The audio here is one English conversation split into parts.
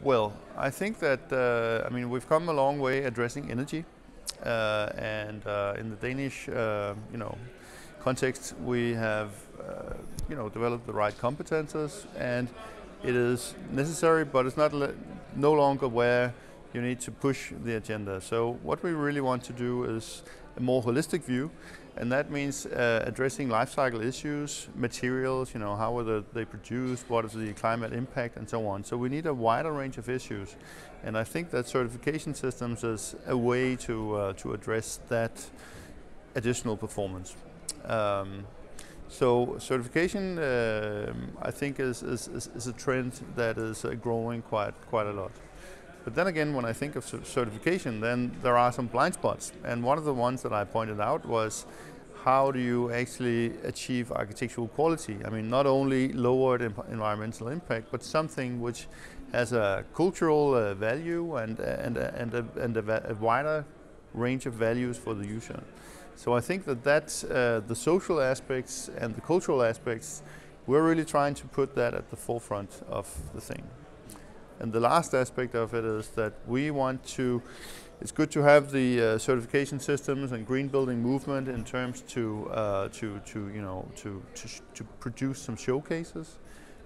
Well, I think that we've come a long way addressing energy, and in the Danish context, we have developed the right competences, and it is necessary, but it's not no longer where you need to push the agenda. So what we really want to do is a more holistic view, and that means addressing life cycle issues, materials, how are they produced, what is the climate impact, and so on. So we need a wider range of issues, and I think that certification systems is a way to address that additional performance. So certification, I think, is a trend that is growing quite a lot. But then again, when I think of certification, then there are some blind spots. And one of the ones that I pointed out was, how do you actually achieve architectural quality? I mean, not only lowered environmental impact, but something which has a cultural value and a wider range of values for the user. So I think that the social aspects and the cultural aspects, we're really trying to put that at the forefront of the thing. And the last aspect of it is that we want to, it's good to have the certification systems and green building movement in terms to produce some showcases,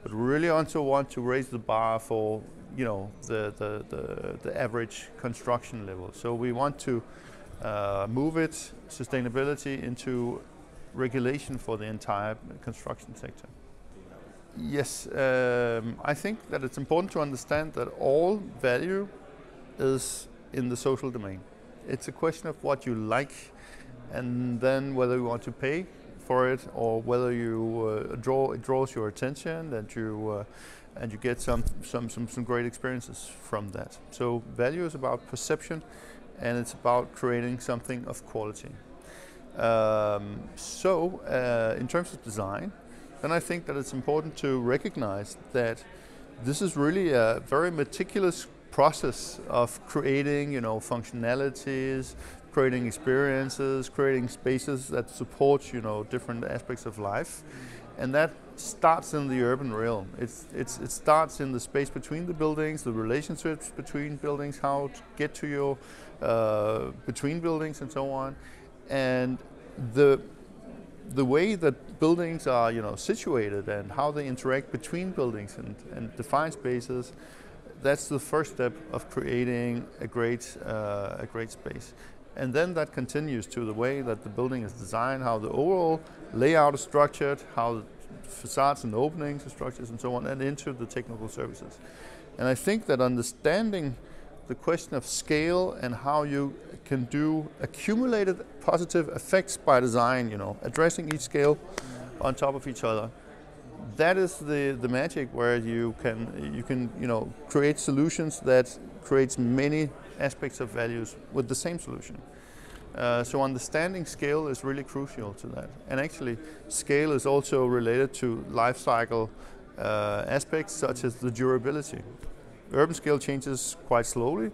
but we really also want to raise the bar for the average construction level. So we want to move sustainability into regulation for the entire construction sector. Yes, I think that it's important to understand that all value is in the social domain. It's a question of what you like, and then whether you want to pay for it, or whether it draws your attention, and you get some great experiences from that. So value is about perception, and it's about creating something of quality. In terms of design, then I think that it's important to recognize that this is really a very meticulous process of creating, functionalities, creating experiences, creating spaces that support, different aspects of life, and that starts in the urban realm. It starts in the space between the buildings, the relationships between buildings, how to get to your between buildings, and so on, and the way that buildings are, situated, and how they interact between buildings and define spaces. That's the first step of creating a great space. And then that continues to the way that the building is designed, how the overall layout is structured, how the facades and openings are structured, and so on, and into the technical services. And I think that understanding the question of scale and how you can do accumulated positive effects by design, addressing each scale on top of each other, that is the magic, where you can create solutions that creates many aspects of values with the same solution. So understanding scale is really crucial to that. And actually, scale is also related to life cycle aspects, such as the durability. Urban scale changes quite slowly.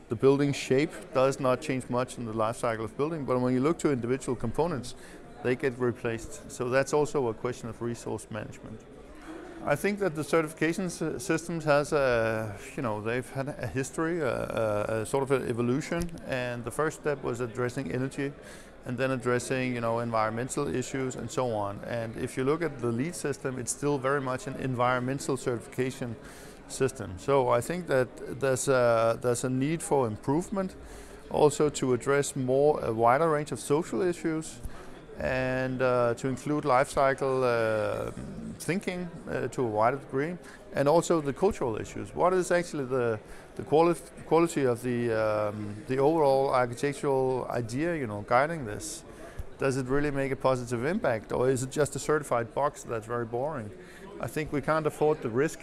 The building shape does not change much in the life cycle of building, but when you look to individual components, they get replaced. So that's also a question of resource management. I think that the certification systems has they've had a history, a sort of an evolution, and the first step was addressing energy, and then addressing environmental issues, and so on. And if you look at the LEED system, it's still very much an environmental certification system. So I think that there's a need for improvement, also to address a wider range of social issues, and to include life cycle thinking to a wider degree, and also the cultural issues. What is actually the quality of the overall architectural idea, guiding this? Does it really make a positive impact, or is it just a certified box that's very boring? I think we can't afford the risk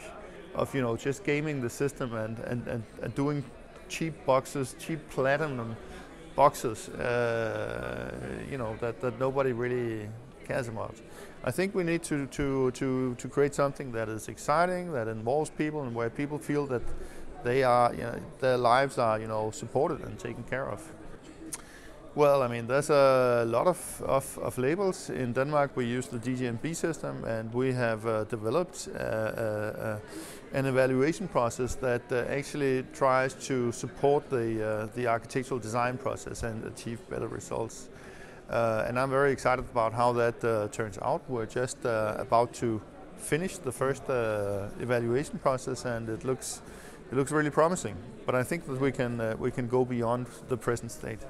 of just gaming the system and doing cheap boxes, cheap platinum boxes, that nobody really cares about. I think we need to create something that is exciting, that involves people, and where people feel that their lives are supported and taken care of. Well, I mean, there's a lot of labels. In Denmark, we use the DGNB system, and we have developed a an evaluation process that actually tries to support the architectural design process and achieve better results. And I'm very excited about how that turns out. We're just about to finish the first evaluation process, and it looks really promising. But I think that we can go beyond the present state.